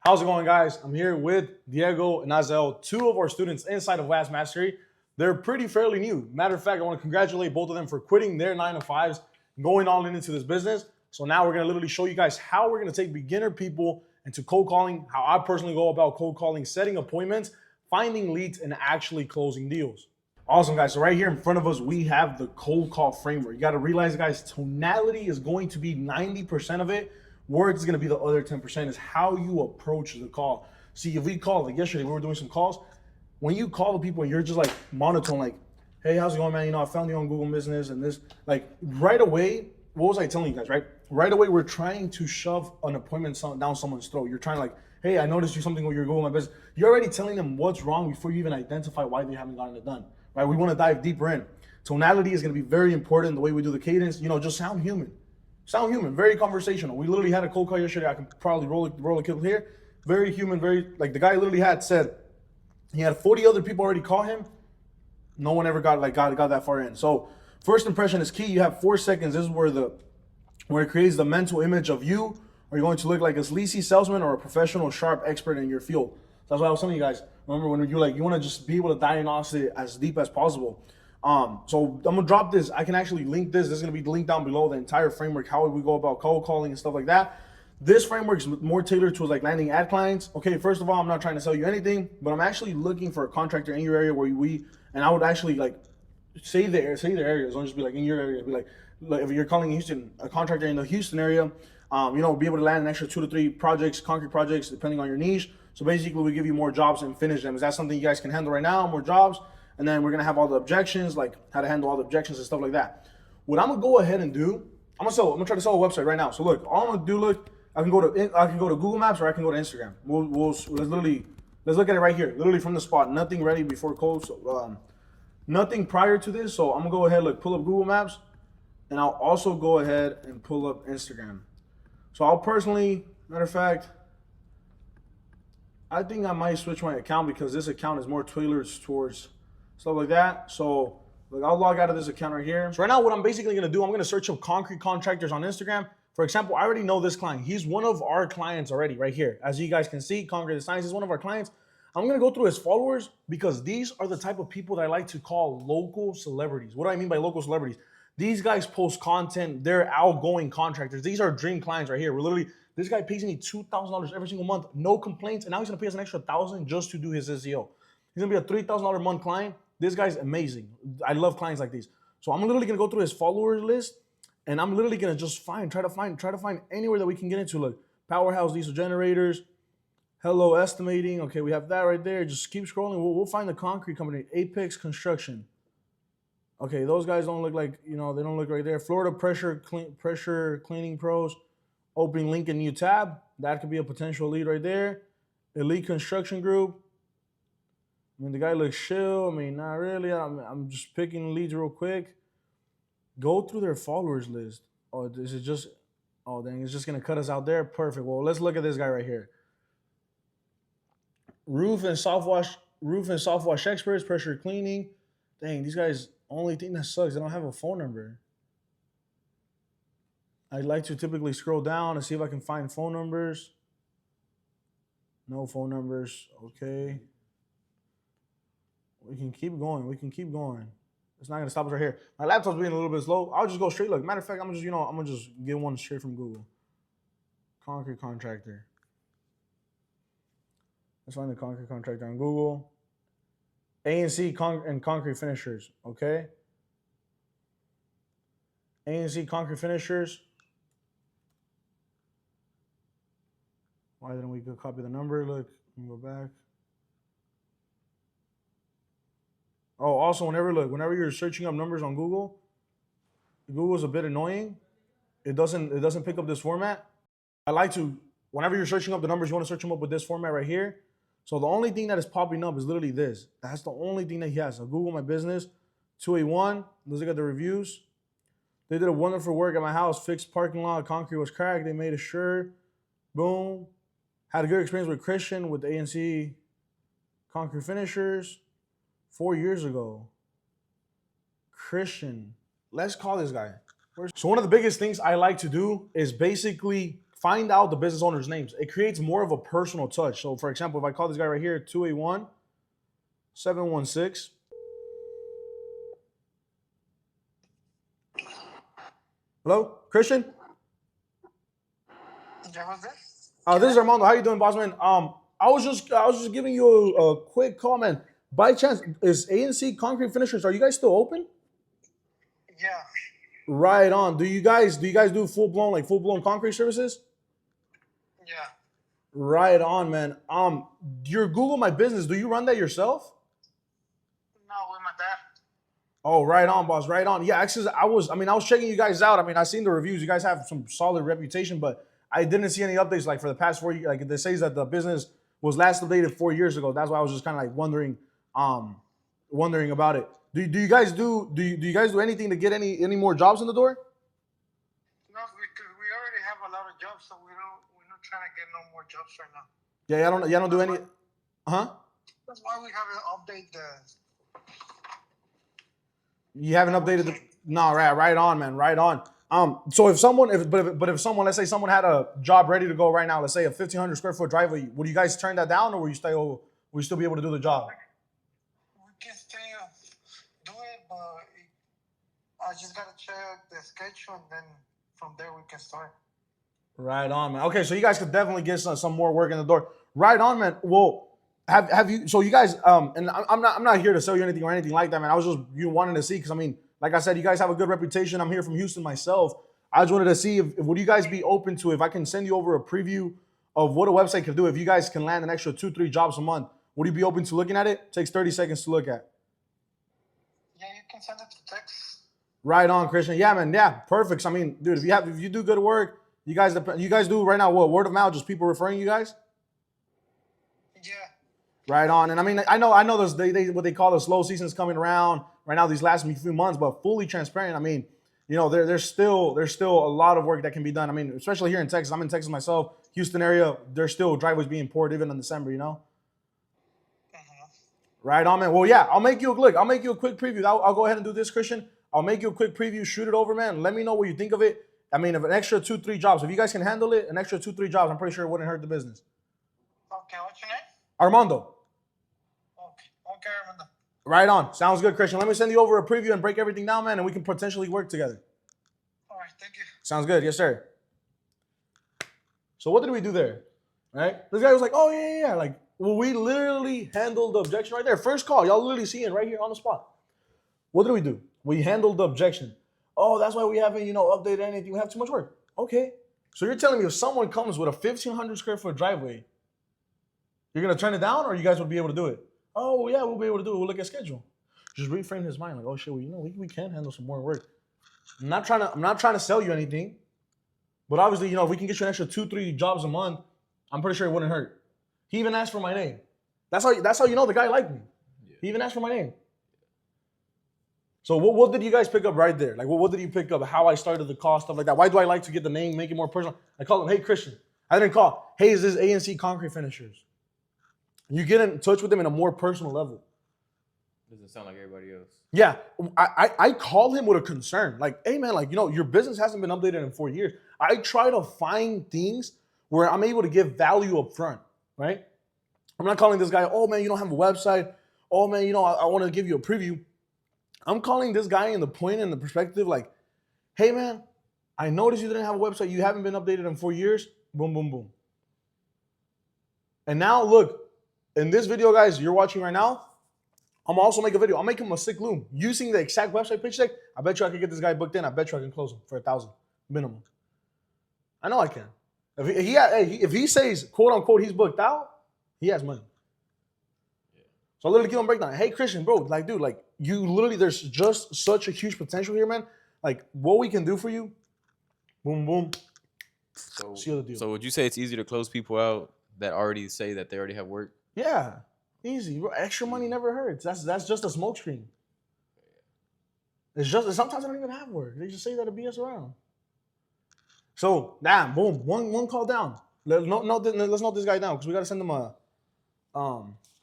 How's it going, guys? I'm here with Diego and Azel, two of our students inside of WAAS Mastery. They're pretty fairly new. Matter of fact, I want to congratulate both of them for quitting their 9 to 5s and going all into this business. So now we're going to literally show you guys how we're going to take beginner people into cold calling, how I personally go about cold calling, setting appointments, finding leads, and actually closing deals. Awesome, guys. So right here in front of us, we have the cold call framework. You got to realize, guys, tonality is going to be 90% of it. Words is going to be the other 10%. Is how you approach the call. See, if we call, like yesterday, we were doing some calls. When you call the people and you're just like monotone, like, hey, how's it going, man? You know, I found you on Google Business and this, like right away, what was I telling you guys, right? Right away, we're trying to shove an appointment down someone's throat. You're trying to like, hey, I noticed you something with your Google My Business. You're already telling them what's wrong before you even identify why they haven't gotten it done, right? We want to dive deeper in. Tonality is going to be very important. The way we do the cadence, you know, just sound human. Sound human, very conversational. We literally had a cold call yesterday. I can probably roll a kill here. Very human, very, like the guy literally said, he had 40 other people already call him. No one ever got that far in. So first impression is key. You have 4 seconds. This is where it creates the mental image of you. Are you going to look like a sleazy salesman or a professional, sharp expert in your field? So that's why I was telling you guys. Remember when you want to just be able to diagnose it as deep as possible. So I'm gonna drop this. I can actually link this. This is gonna be the link down below, the entire framework, how we go about cold calling and stuff like that. This framework is more tailored to like landing ad clients. Okay, first of all, I'm not trying to sell you anything, but I'm actually looking for a contractor in your area where I would actually like say their areas. Don't just be like in your area. Be like if you're calling Houston, a contractor in the Houston area, be able to land an extra 2 to 3 projects, concrete projects, depending on your niche. So basically, we give you more jobs and finish them. Is that something you guys can handle right now? More jobs? And then we're gonna have all the objections, like how to handle all the objections and stuff like that. What I'm gonna go ahead and do, I'm gonna try to sell a website right now. So look, all I'm gonna do, I can go to Google Maps or I can go to Instagram. Let's look at it right here, literally from the spot. Nothing ready before cold, so nothing prior to this. So I'm gonna go ahead, pull up Google Maps, and I'll also go ahead and pull up Instagram. So I'll personally, matter of fact, I think I might switch my account because this account is more tailored towards stuff like that. So look, I'll log out of this account right here. So right now what I'm basically gonna do, I'm gonna search up concrete contractors on Instagram. For example, I already know this client. He's one of our clients already right here. As you guys can see, Concrete Science is one of our clients. I'm gonna go through his followers because these are the type of people that I like to call local celebrities. What do I mean by local celebrities? These guys post content, they're outgoing contractors. These are dream clients right here. We're literally, this guy pays me $2,000 every single month, no complaints, and now he's gonna pay us an extra $1,000 just to do his SEO. He's gonna be a $3,000 a month client. This guy's amazing. I love clients like these. So I'm literally gonna go through his followers list, and I'm literally gonna just try to find anywhere that we can get into. Look, Powerhouse Diesel Generators, Hello Estimating. Okay, we have that right there. Just keep scrolling. We'll find the concrete company, Apex Construction. Okay, those guys don't look like, they don't look right there. Florida Pressure Cleaning Pros, opening link in new tab. That could be a potential lead right there. Elite Construction Group. I mean, the guy looks chill. I mean, not really. I'm just picking leads real quick. Go through their followers list. Oh, this is just, oh, dang, it's just going to cut us out there. Perfect. Well, let's look at this guy right here. Roof and soft wash experts, pressure cleaning. Dang, these guys, only thing that sucks, they don't have a phone number. I'd like to typically scroll down and see if I can find phone numbers. No phone numbers. Okay. We can keep going. It's not gonna stop us right here. My laptop's being a little bit slow. I'll just go straight. Look, matter of fact, I'm gonna just get one straight from Google. Concrete contractor. Let's find the concrete contractor on Google. A&C and concrete finishers. Okay. A&C concrete finishers. Why didn't we go copy the number? Look, let me go back. Oh, also, whenever you're searching up numbers on Google, Google's a bit annoying. It doesn't pick up this format. I like to, whenever you're searching up the numbers, you want to search them up with this format right here. So the only thing that is popping up is literally this. That's the only thing that he has. So Google My Business, 281. Let's look at the reviews. They did a wonderful work at my house. Fixed parking lot. Concrete was cracked. They made it sure. Boom. Had a good experience with Christian with the A&C concrete finishers. 4 years ago. Christian. Let's call this guy. So one of the biggest things I like to do is basically find out the business owner's names. It creates more of a personal touch. So, for example, if I call this guy right here, 281-716. Hello, Christian? Yeah, who's this? This is Armando. How you doing, boss man? I was just giving you a quick comment. By chance, is A&C Concrete Finishers? Are you guys still open? Yeah. Right on. Do you guys do full blown concrete services? Yeah. Right on, man. Your Google My Business. Do you run that yourself? No, with my dad. Oh, right on, boss. Right on. Yeah, actually, I was checking you guys out. I mean, I seen the reviews. You guys have some solid reputation, but I didn't see any updates like for the past 4 years. Like it says that the business was last updated 4 years ago. That's why I was just kind of like wondering about it. Do you guys do anything to get any more jobs in the door? No, because we already have a lot of jobs, so we're not trying to get no more jobs right now. Yeah, y'all don't do any. That's why we haven't updated the. You haven't updated the. No, right on, man, right on. So if someone, let's say someone had a job ready to go right now, let's say a 1,500 square foot driveway, would you guys turn that down, or will you still be able to do the job? We can still do it, but I just gotta check the schedule, and then from there we can start. Right on, man. Okay, so you guys could definitely get some more work in the door. Right on, man. Well, have you? So you guys, and I'm not here to sell you anything or anything like that, man. I was just wanting to see, because I mean, like I said, you guys have a good reputation. I'm here from Houston myself. I just wanted to see if would you guys be open to if I can send you over a preview of what a website can do. If you guys can land an extra 2-3 jobs a month, would you be open to looking at it? Takes 30 seconds to look at. Yeah, you can send it to text. Right on, Christian. Yeah, man. Yeah, perfect. I mean, dude, if you do good work, you guys do right now what? Word of mouth, just people referring you guys? Yeah. Right on. And I mean, I know those what they call the slow seasons coming around right now these last few months, but fully transparent. I mean, you know, there's still a lot of work that can be done. I mean, especially here in Texas. I'm in Texas myself, Houston area. There's still driveways being poured even in December, you know? Right on, man. Well, yeah, I'll make you a quick preview. I'll go ahead and do this, Christian. I'll make you a quick preview, shoot it over, man. Let me know what you think of it. I mean, if an extra 2-3 jobs, if you guys can handle it, an extra 2-3 jobs, I'm pretty sure it wouldn't hurt the business. Okay, what's your name? Armando. Okay, Armando. Right on. Sounds good, Christian. Let me send you over a preview and break everything down, man, and we can potentially work together. All right, thank you. Sounds good. Yes, sir. So what did we do there? Right? This guy was like, oh, yeah. Like, well, we literally handled the objection right there. First call. Y'all literally see it right here on the spot. What did we do? We handled the objection. Oh, that's why we haven't, updated anything. We have too much work. Okay. So you're telling me if someone comes with a 1,500 square foot driveway, you're going to turn it down, or you guys would be able to do it? Oh, yeah, we'll be able to do it. We'll look at schedule. Just reframe his mind like, oh, shit, well, we can handle some more work. I'm not trying to sell you anything, but obviously, if we can get you an extra 2-3 jobs a month, I'm pretty sure it wouldn't hurt. He even asked for my name. That's how you know the guy liked me. Yeah. He even asked for my name. So what did you guys pick up right there? Like, what did you pick up? How I started the call, stuff like that. Why do I like to get the name, make it more personal? I call him, hey, Christian. I didn't call, hey, is this A&C Concrete Finishers? You get in touch with them in a more personal level. Doesn't sound like everybody else. Yeah, I call him with a concern. Like, hey, man, your business hasn't been updated in 4 years. I try to find things where I'm able to give value up front, right? I'm not calling this guy, oh, man, you don't have a website. Oh, man, I want to give you a preview. I'm calling this guy in the point and the perspective like, hey, man, I noticed you didn't have a website. You haven't been updated in 4 years. Boom, boom, boom. And now, look, in this video, guys, you're watching right now, I'm also make a video. I'll make him a sick loom. Using the exact website pitch deck, I bet you I can get this guy booked in. I bet you I can close him for 1,000 minimum. I know I can. If he says, quote, unquote, he's booked out, he has money. So I literally give him a breakdown. Hey, Christian, bro, dude, you literally, there's just such a huge potential here, man. Like, what we can do for you, boom, boom. Seal the deal. So would you say it's easier to close people out that already say that they already have work? Yeah, easy. Bro, extra money never hurts. That's just a smoke screen. It's just, sometimes I don't even have work. They just say that to BS around. So, damn, boom, one call down. Let's note this guy down because we got to send him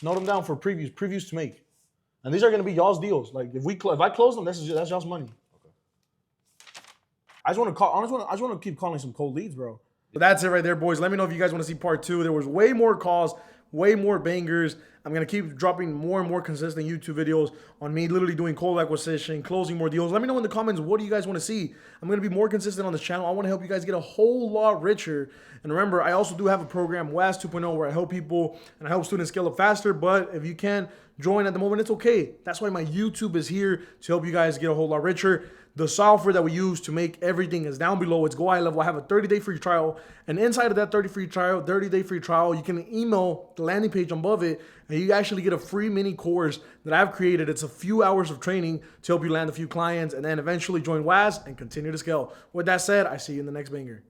note him down for previews to make. And these are going to be y'all's deals. Like, if I close them, that's y'all's money. Okay. I just want to keep calling some cold leads, bro. But that's it right there, boys. Let me know if you guys want to see part 2. There was way more calls, way more bangers. I'm going to keep dropping more and more consistent YouTube videos on me literally doing cold acquisition, closing more deals. Let me know in the comments, what do you guys want to see? I'm going to be more consistent on this channel. I want to help you guys get a whole lot richer. And remember, I also do have a program, WAAS 2.0, where I help people and I help students scale up faster. But if you can't join at the moment, it's okay. That's why my YouTube is here, to help you guys get a whole lot richer. The software that we use to make everything is down below. It's Go High Level. I have a 30-day free trial. And inside of that 30-day free trial, you can email the landing page above it, and you actually get a free mini course that I've created. It's a few hours of training to help you land a few clients and then eventually join WAAS and continue to scale. With that said, I see you in the next banger.